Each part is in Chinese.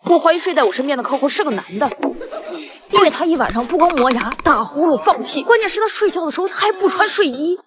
我怀疑睡在我身边的客户是个男的，因为他一晚上不光磨牙、打呼噜、放屁，关键是他睡觉的时候他还不穿睡衣。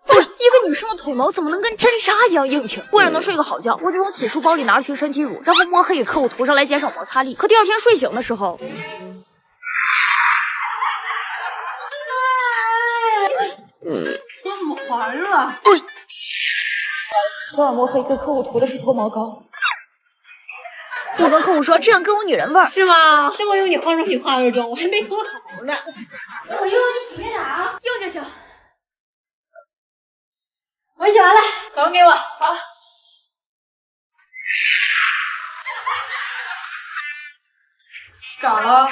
不是，一个女生的腿毛怎么能跟针扎一样硬挺？为了能睡个好觉，我就从洗漱包里拿了瓶身体乳，然后摸黑给客户涂上来减少摩擦力。可第二天睡醒的时候，怎么玩啊？昨晚摸黑给客户涂的是脱毛膏。我跟客户说这样更有女人味儿，是吗？这么用你化妆品化个妆，我还没脱考呢。我用你洗面奶啊，用就行。我洗完了，早上给我。好。找了。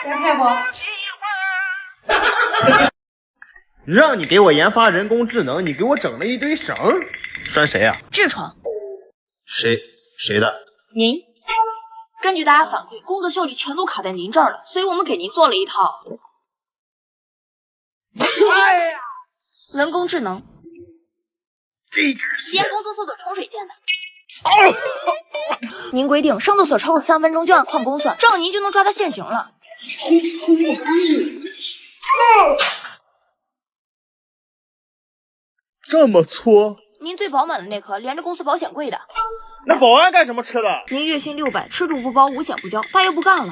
先配不？让你给我研发人工智能，你给我整了一堆绳，拴谁啊？痔疮。谁的？您。根据大家反馈，工作效率全都卡在您这儿了，所以我们给您做了一套。哎呀！人工智能，实验公司搜索冲水键的。您规定上厕所超过3分钟就按矿工算，这样您就能抓他现行了。这么粗？您最饱满的那颗连着公司保险柜的。那保安干什么吃的？您月薪600，吃住不包，五险不交，大爷不干了。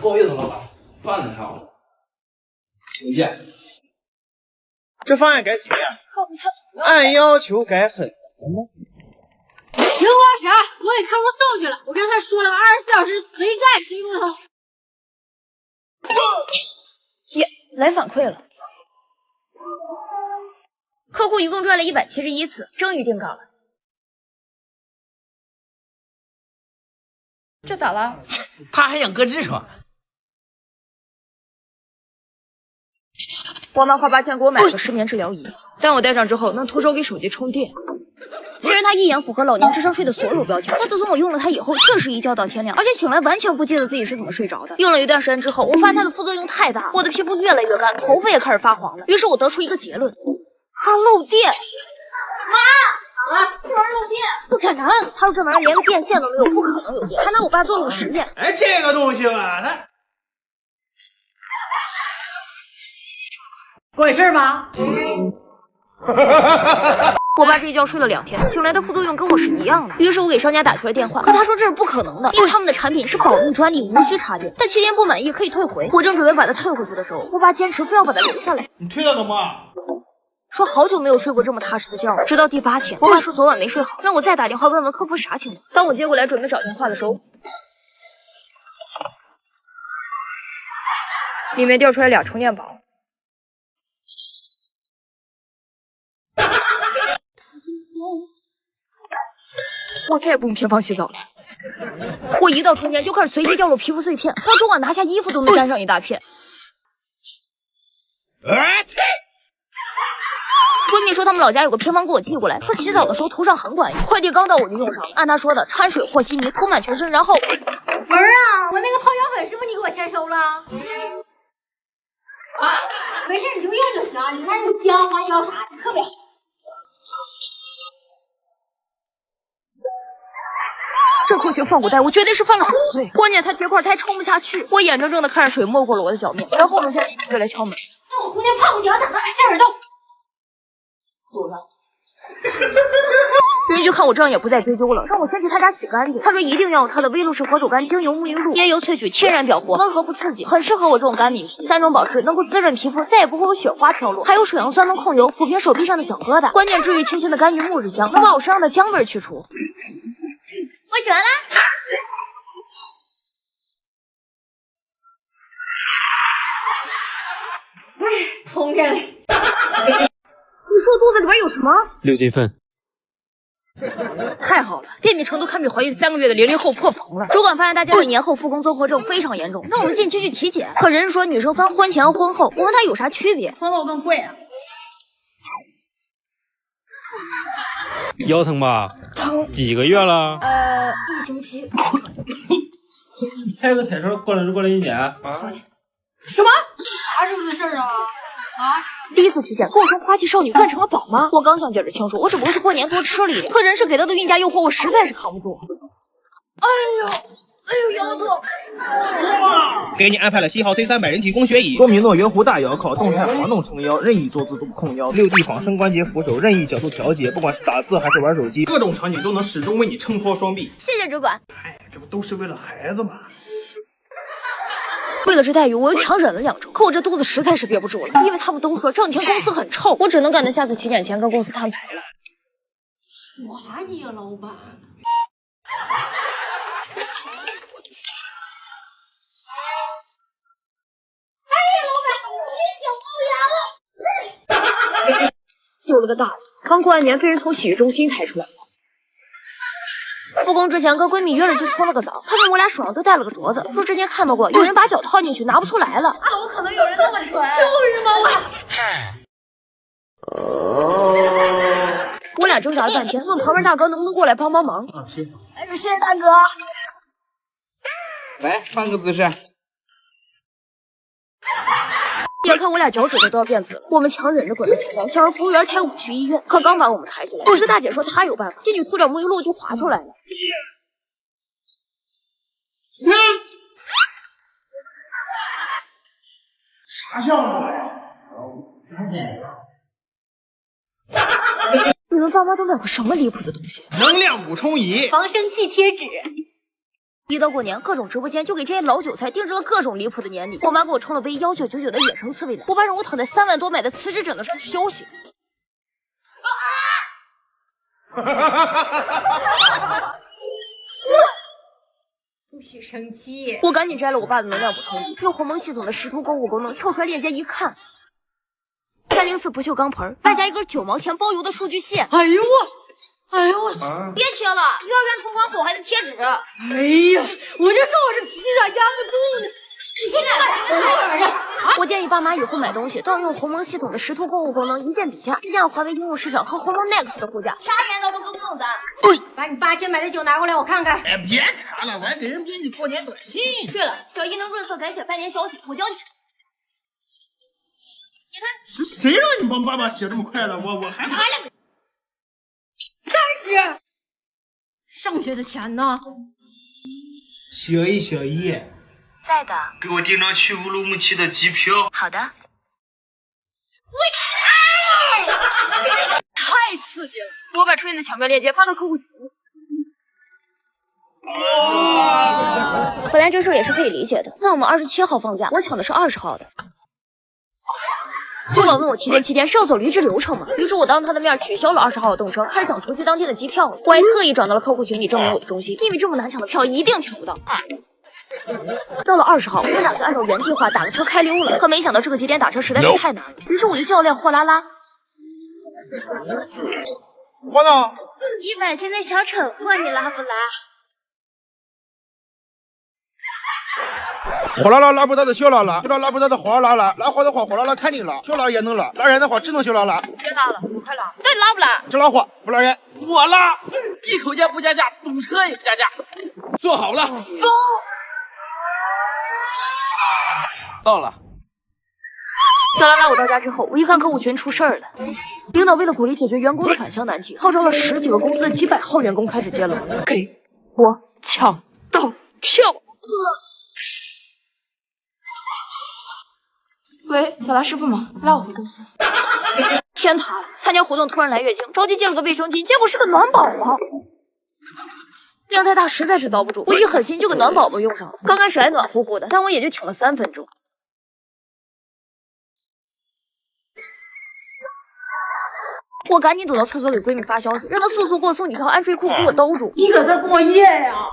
不好意思，老板，饭呢还好。再见。这方案改几遍？客户他总要按要求改很难吗？苹果啥？我给客户送去了，我跟他说了，24小时随债随骨头。耶，来反馈了。客户一共拽了171次，终于定稿了。这咋了？他还想割痔疮。我妈花8000给我买了个失眠治疗仪，但我戴上之后能徒手给手机充电。虽然它一眼符合老年智商税的所有标签，但自从我用了它以后，确实一觉到天亮，而且醒来完全不记得自己是怎么睡着的。用了一段时间之后，我发现它的副作用太大，我的皮肤越来越干，头发也开始发黄了。于是我得出一个结论：它漏电。妈，这玩意漏电？不可能！他说这玩意连个电线都没有，不可能有电。还拿我爸做了个实验。哎，这个东西吧，它管事吗？我爸这一觉睡了2天，醒来的副作用跟我是一样的。于是我给商家打出来电话，可他说这是不可能的，因为他们的产品是保密专利，无需插电，但期间不满意可以退回。我正准备把它退回去的时候，我爸坚持非要把它留下来。你退它干嘛？说好久没有睡过这么踏实的觉了，直到第8天，我爸说昨晚没睡好，让我再打电话问问客服啥情况。当我接过来准备找电话的时候，里面掉出来2充电宝。我再也不用偏方洗澡了。我一到春天就开始随机掉落皮肤碎片，到中晚拿下衣服都能沾上一大片。闺蜜说他们老家有个偏方给我寄过来，说洗澡的时候涂上很管用。快递刚到我就用上了，按她说的掺水和稀泥涂满全身，然后儿啊，我那个泡脚粉是不是你给我签收了？啊，没事你就用就行，你看这姜花椒啥的特别好。这口型放古代，我绝对是犯了死罪。关键它结块它撑不下去，我眼睁睁的看着水没过了我的脚面，然后我现在就来敲门。那我姑娘泡个脚怎么还下水道？走了。邻居看我这样也不再追究了，让我先去他家洗干净。他说一定要用他的威露士佛手柑精油沐浴露，椰油萃取，天然表活，温和不刺激，很适合我这种干敏皮。3种保湿能够滋润皮肤，再也不会有雪花飘落。还有水杨酸能控油，抚平手臂上的小疙瘩。关键治愈清新的柑橘木质香，能把我身上的姜味去除。我洗完啦。通天。你说肚子里边有什么6斤粪。太好了，便秘程度堪比怀孕3个月的00后破棚了。主管发现大家的年后复工综合症非常严重，让我们近期去体检。可人家说女生分婚前和婚后，我问他有啥区别？婚后更贵啊。腰疼吧？疼。几个月了1星期。拍个彩超过了1年啊？什么？啥时候的事儿啊？第一次体检，构成花季少女干成了宝妈。我刚想解释清楚，我只不过是过年多吃了一点，可人事给到的孕假诱惑，我实在是扛不住。哎呦，腰痛！给你安排了西号 C300人体工学椅，多米诺圆弧大摇，靠动态滑动撑腰，任意坐姿度控腰6地仿生关节扶手，任意角度调节，不管是打字还是玩手机，各种场景都能始终为你撑脱双臂。谢谢主管。哎，这不都是为了孩子吗？为了这待遇，我又强忍了2周，可我这肚子实在是憋不住了，因为他们都说这2天公司很臭，我只能赶在下次体检前跟公司摊牌了。耍你呀，老板！丢了个大的，刚过完年被人从洗浴中心抬出来。复工之前跟闺蜜约了去搓了个澡，她看我俩手上都戴了个镯子，说之前看到过有人把脚套进去拿不出来了。怎么可能有人那么蠢？就是嘛，我俩挣扎了半天，问旁边大哥能不能过来帮帮忙。谢谢大哥。来，换个姿势。眼看我俩脚趾头都要变紫了，我们强忍着滚到前台，想让服务员抬我们去医院。可刚把我们抬起来，一个大姐说她有办法，进去涂点沐浴露就滑出来了。啥项目呀？你们爸妈都买过什么离谱的东西？能量补充仪，防生气贴纸。一到过年，各种直播间就给这些老韭菜定制了各种离谱的年礼。我妈给我冲了杯1999的野生刺猬奶，我爸让我躺在3万多买的磁石枕头上休息。不许生气！我赶紧摘了我爸的能量补充仪，用鸿蒙系统的识图购物功能跳出来链接一看，304不锈钢盆，外加一根9毛钱包邮的数据线。哎呦我！别贴了，幼儿园通关后还得贴纸。哎呀，我就说我这脾气咋压不住呢？你现在把这哪玩意？我建议爸妈以后买东西都要用鸿蒙系统的识图购物功能，一键比价，这样华为应用市场和鸿蒙 Next 的护价，啥年头都不碰咱。把你8000买的酒拿过来，我看看。哎，别查了，我还给人编辑过年短信。对了，小姨能润色改写拜年消息，我教你。你看，谁让你帮爸爸写这么快的？我还30，上学的钱呢？小姨，在的。给我订张去乌鲁木齐的机票。好的。太刺激了！我把出现的抢票链接发到客户群。本来这事也是可以理解的，但我们27号放假，我抢的是20号的。主管问我提前7天是要走离职流程吗？于是我当他的面取消了20号的动车，开始抢除夕当天的机票了。我还特意转到了客户群里证明我的忠心，因为这么难抢的票一定抢不到。到了20号，我们打算按照原计划打个车开溜了，可没想到这个节点打车实在是太难了，于是我就叫辆货拉拉。我呢100天的小蠢货，你拉不拉？火辣辣拉不到的小辣辣，拉不到的火辣辣，拉火的话火辣辣肯定拉，小辣也能拉，拉人的话只能小辣辣。别拉了，我快拉。到底拉不拉？只拉货不拉人。我拉，一口价不加价，堵车也不加价。坐好了，走。到了。小拉拉我到家之后，我一看客户群出事儿了。领导为了鼓励解决员工的返乡难题，号召了10几个公司的几百号员工开始接龙，给我抢到票。喂，小拉师傅吗？拉我回公司。天塌了！参加活动突然来月经，着急借了个卫生巾，结果是个暖宝宝。量太大，实在是遭不住，我一狠心就给暖宝宝用上了。刚开始还暖乎乎的，但我也就挺了3分钟。我赶紧躲到厕所给闺蜜发消息，让她速速给我送几条安睡裤，给我兜住。你搁这过夜呀？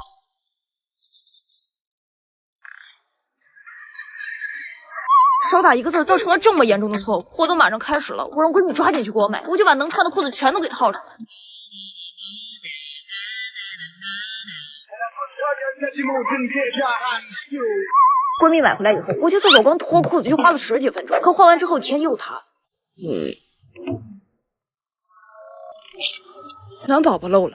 少打一个字造成了这么严重的错误。活动马上开始了，我让闺蜜抓紧去给我买，我就把能穿的裤子全都给套上了。闺蜜买回来以后，我去厕所光脱裤子就花了10几分钟，可换完之后天又塌了。暖宝宝漏了。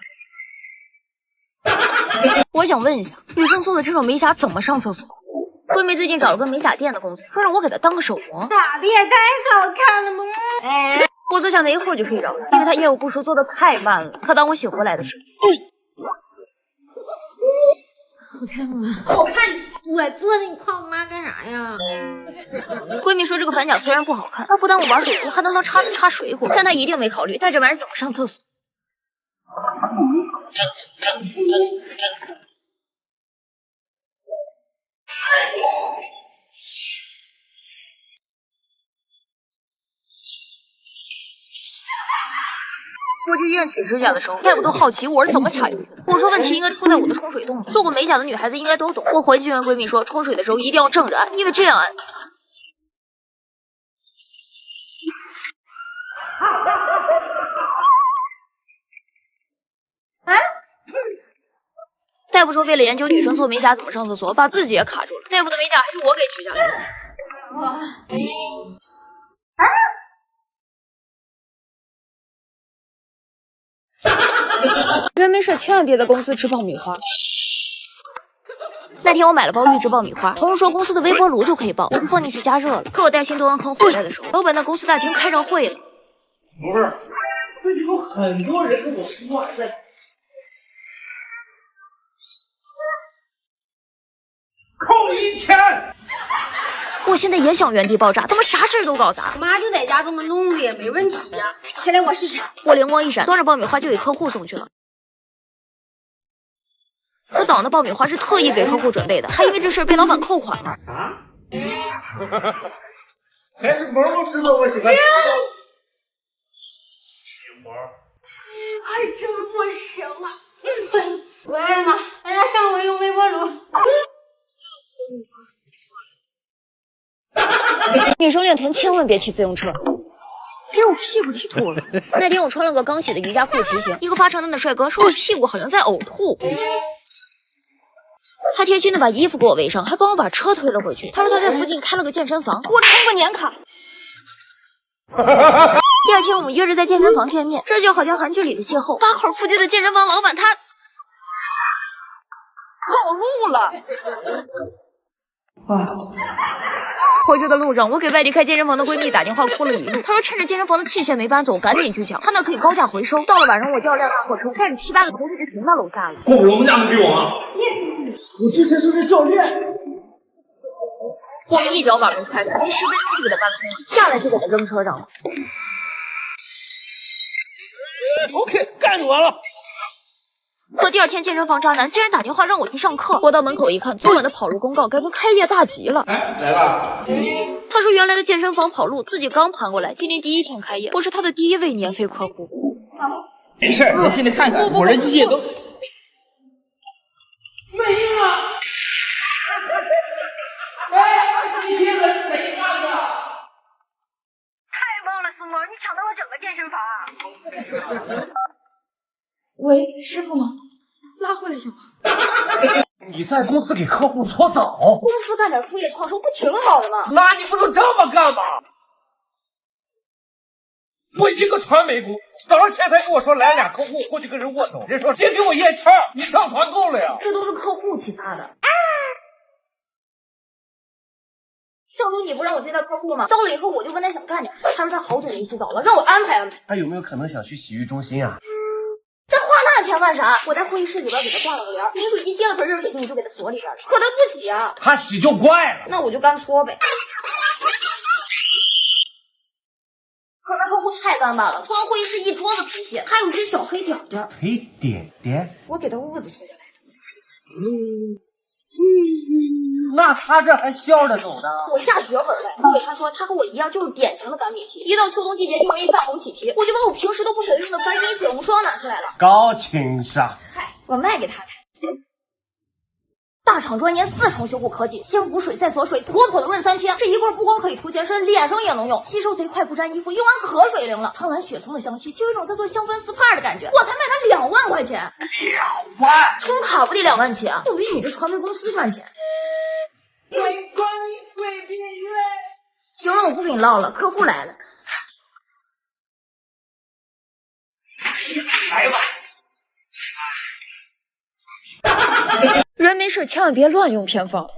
我想问一下，女生做的这种美甲怎么上厕所？闺蜜最近找了个美甲店的公司，说让我给她当个手模，打的也太好看了吧！哎，我坐下没一会儿就睡着了，因为她业务部说做的太慢了。可当我醒回来的时候，我天哪！我看你我做的，你夸我妈干啥呀？闺蜜说这个反甲虽然不好看，它不但我玩手机，还能当叉子插水果，但她一定没考虑带这玩意儿怎么上厕所。我去医院取指甲的时候，大夫都好奇我是怎么卡进去的。我说问题应该出在我的冲水洞里，做过美甲的女孩子应该都懂。我回去跟闺蜜说，冲水的时候一定要正着按，因为这样按。大夫说，为了研究女生做美甲怎么上厕所，把自己也卡住了。大夫的美甲还是我给取下来的。人没事千万别在公司吃爆米花。那天我买了包预制爆米花，同事说公司的微波炉就可以爆，我就放进去加热了。可我带新东安坑回来的时候，老板在公司大厅开上会了。不是，这有很多人跟我说在。扣1000！我现在也想原地爆炸，怎么啥事都搞砸？我妈就在家这么弄的也没问题呀。起来，我试试。我灵光一闪，端着爆米花就给客户送去了。说早上的爆米花是特意给客户准备的，还因为这事被老板扣款了。还是萌萌知道我喜欢吃爆。还真不行啊！喂妈，大家上回用微波炉。女生练臀千万别骑自行车，给我屁股气吐了。那天我穿了个刚洗的瑜伽裤骑行，一个发传单的帅哥说我屁股好像在呕吐。他贴心的把衣服给我围上，还帮我把车推了回去。他说他在附近开了个健身房，我充个年卡。第二天我们约着在健身房见面，这就好像韩剧里的邂逅。八口附近的健身房老板他跑路了。回去的路上，我给外地开健身房的闺蜜打电话，哭了一路。她说趁着健身房的器械没搬走，赶紧去抢，她那可以高价回收。到了晚上，我叫了辆大货车，带着7、8个同事就停到楼下了。过不了我们家能给我吗？我之前是个教练。我们一脚把门踹开，没10分钟就给他搬空了，下来就给他扔车上了。OK， 干完了。可第二天健身房渣男竟然打电话让我去上课，我到门口一看，昨晚的跑路公告该不开业大吉了。哎，来了。他说原来的健身房跑路，自己刚盘过来，今天第1天开业，我是他的第1位年费客户。没事，你心里看看，我这机械都没了。哎，机械的是谁干的？太棒了，思萌，你抢到了整个健身房。喂，师傅吗？拉回来行吗？你在公司给客户搓澡，公司干点副业创收不挺好的吗？那你不能这么干吧？我一个传媒公司，早上前台跟我说来了俩客户，过去跟人握手，人说先给我验券，你上团购了呀？这都是客户启发的。上周你不让我接待客户吗？到了以后我就问他想干点，他说他好久没洗澡了，让我安排安排。他有没有可能想去洗浴中心啊？他花那钱干啥？我在会议室里边给他挂了个帘，饮水机接了盆热水进去就给他锁里边了。可他不洗啊，他洗就怪了。那我就干搓呗。可那客户太干巴了，搓完会议室一桌子皮屑，还有一些小黑点点。黑点点？我给他痦子搓下来的。那他这还笑着走呢？我下血本了，我给他说，他和我一样，就是典型的干瘪皮，一到秋冬季节就容易泛红起皮。我就把我平时都不舍得用的凡士林水红霜拿出来了，高情商。嗨，我卖给他的。大厂专研4重修护科技，先补水再锁水，妥妥的润3天。这一罐不光可以涂全身，脸上也能用，吸收贼快，不沾衣服，用完可水灵了。苍兰雪松的香气，就有一种在做香氛 SPA 的感觉。我才卖他2万块钱2万？充卡不得2万起啊！不比你这传媒公司赚钱。行了，我不跟你唠了，客户来了。来吧。人没事千万别乱用偏方。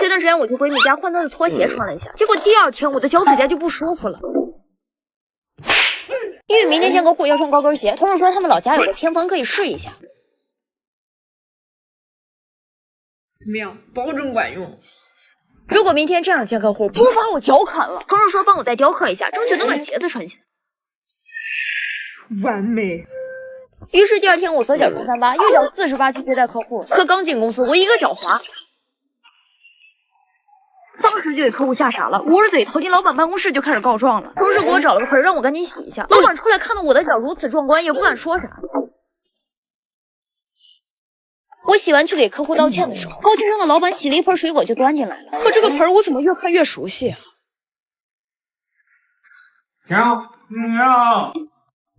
前段时间我去闺蜜家换她的拖鞋穿了一下，结果第2天我的脚趾甲就不舒服了。因为明天见客户要穿高跟鞋，同事说他们老家有个偏方可以试一下。怎么样？保证管用。如果明天这样见客户，不把我脚砍了。同事说帮我再雕刻一下，争取能把鞋子穿下。完美。于是第2天我左脚穿38，右脚48去接待客户。可刚进公司，我一个脚滑，当时就给客户吓傻了，捂着嘴逃进老板办公室就开始告状了。同事给我找了个盆让我赶紧洗一下。老板出来看到我的脚如此壮观，也不敢说啥。我洗完去给客户道歉的时候，高情商的老板洗了一盆水果就端进来了。可这个盆我怎么越看越熟悉啊？行，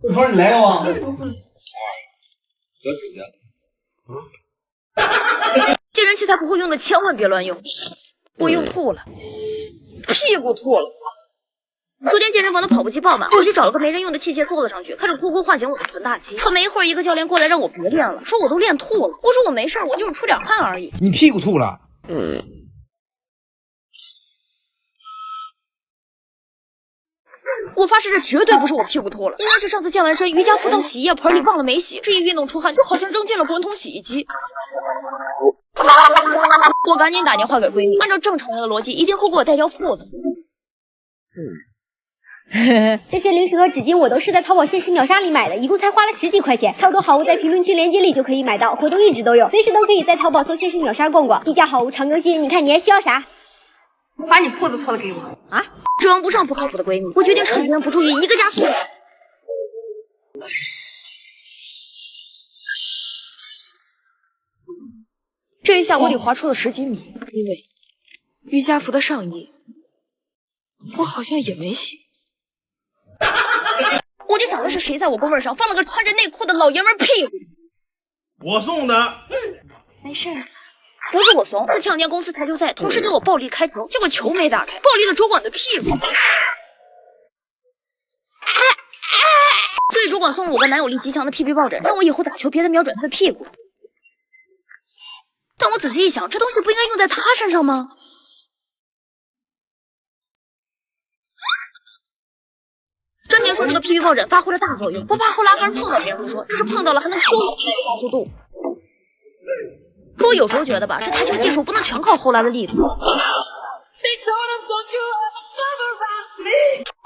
这盆你来了吗？见人器材不会用的千万别乱用。我又吐了，屁股吐了。昨天健身房的跑步机爆满，我就找了个没人用的器械坐了上去，开始呼呼唤醒我的臀大肌。可没一会儿，一个教练过来让我别练了，说我都练吐了。我说我没事，我就是出点汗而已。你屁股吐了？我发誓这绝对不是我屁股吐了，应该是上次健完身，瑜伽服到洗衣液盆里忘了没洗，这一运动出汗就好像扔进了滚筒洗衣机。我赶紧打电话给闺蜜，按照正常人的逻辑，一定会给我带条裤子。这些零食和纸巾我都是在淘宝限时秒杀里买的，一共才花了10几块钱。超多好物在评论区链接里就可以买到，活动一直都有，随时都可以在淘宝搜限时秒杀逛逛。一家好物常更新，你看你还需要啥？把你裤子脱了给我啊！指望不上不靠谱的闺蜜，我决定趁别人不注意一个加速。这一下我得滑出了10几米，因为瑜伽服的上衣我好像也没洗。我就想的是谁在我工位上放了个穿着内裤的老爷们屁股。我送的。没事，不是我怂，是前2天公司台球赛，同事叫我暴力开球，结果球没打开，暴力的捉管的屁股。所以主管送了我个男友力极强的 PP 抱枕，让我以后打球别再瞄准他的屁股。但我仔细一想，这东西不应该用在他身上吗？专家说这个 PP 抱枕发挥了大作用，不怕后拉杆碰到别人不说，就是碰到了还能揪回来高速度。可我有时候觉得吧，这台球技术不能全靠后拉的力度。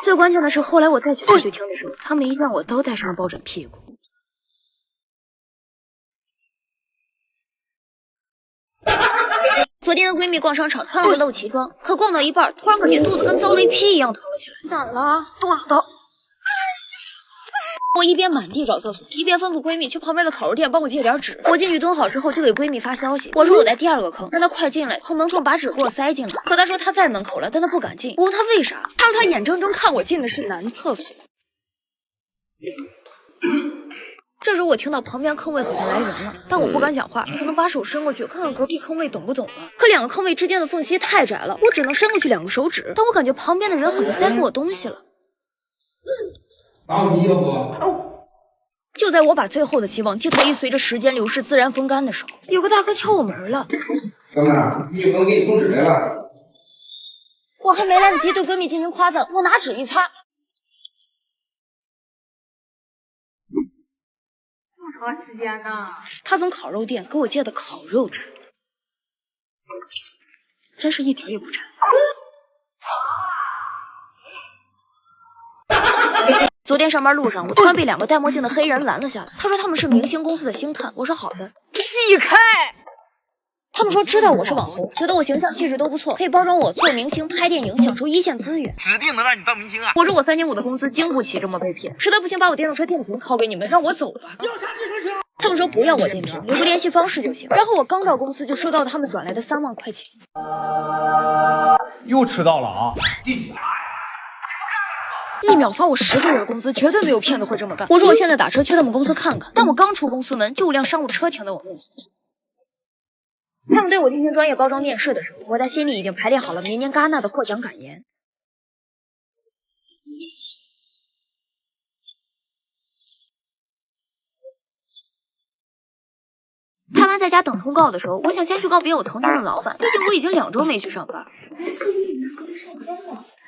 最关键的是，后来我再去台球厅的时候，他们一见我都带上了抱枕屁股。昨天跟闺蜜逛商场，穿了个露脐装，可逛到一半，突然感觉肚子跟遭雷劈一样疼了起来。咋了？肚子疼。我一边满地找厕所，一边吩咐闺蜜去旁边的烤肉店帮我借点纸。我进去蹲好之后，就给闺蜜发消息，我说我在第2个坑，让她快进来，从门缝把纸给我塞进来。可她说她在门口了，但她不敢进。我问她为啥，她说她眼睁睁看我进的是男厕所。这时我听到旁边坑位好像来人了，但我不敢讲话，只能把手伸过去看看隔壁坑位懂不懂了。可2个坑位之间的缝隙太窄了，我只能伸过去2个手指，但我感觉旁边的人好像塞给我东西了。打火机要不？就在我把最后的希望寄托于随着时间流逝自然风干的时候，有个大哥敲我门了。哥们儿，女朋友给你送纸来了。我还没来得及对闺蜜进行夸赞，我拿纸一擦。这么长时间呢？他从烤肉店给我借的烤肉纸，真是一点也不沾。昨天上班路上，我突然被2个戴墨镜的黑人拦了下来。他说他们是明星公司的星探，我说好的。避开！他们说知道我是网红，觉得我形象气质都不错，可以包装我做明星、拍电影，享受一线资源，指定能让你当明星啊！我说我3年5的工资经不起这么被骗，实在不行把我电动车电瓶掏给你们，让我走吧。他们说不要我电瓶，留个联系方式就行。然后我刚到公司就收到他们转来的3万块钱。又迟到了啊！ 1秒发我10个月的工资，绝对没有骗子会这么干。我说我现在打车去他们公司看看，但我刚出公司门，就有辆商务车停在我面前。他们对我进行专业包装面试的时候，我在心里已经排练好了明年戛纳的获奖感言。拍完在家等通告的时候，我想先去告别我曾经的老板，毕竟我已经2周没去上班。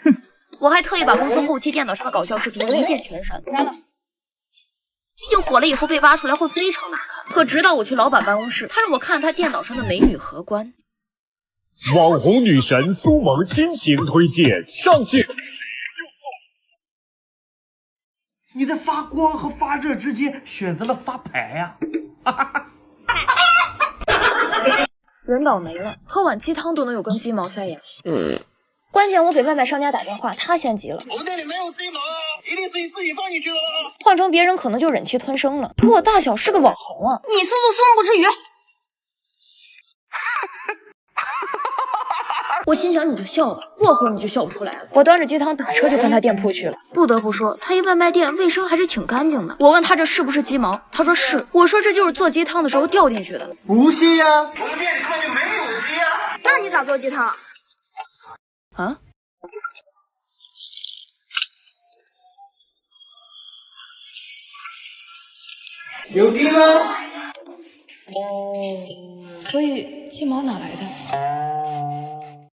哼，我还特意把公司后期电脑上的搞笑视频一键全删。来了。毕竟火了以后被挖出来会非常难看。可直到我去老板办公室，他让我看他电脑上的美女荷官。网红女神苏萌亲情推荐上线。你在发光和发热之间选择了发牌呀、人倒霉了，喝碗鸡汤都能有根鸡毛塞牙。关键我给外卖商家打电话，他先急了。我们店里没有鸡毛啊，一定是你自己放进去的了。换成别人可能就忍气吞声了，可我大小是个网红啊，你孙子孙不至于。我心想你就笑吧，过会儿你就笑不出来了。我端着鸡汤打车就奔他店铺去了。不得不说，他一外卖店卫生还是挺干净的。我问他这是不是鸡毛，他说是。我说这就是做鸡汤的时候掉进去的。不是呀，我们店里根本就没有鸡啊。那你咋做鸡汤？啊？有鸡吗？所以鸡毛哪来的？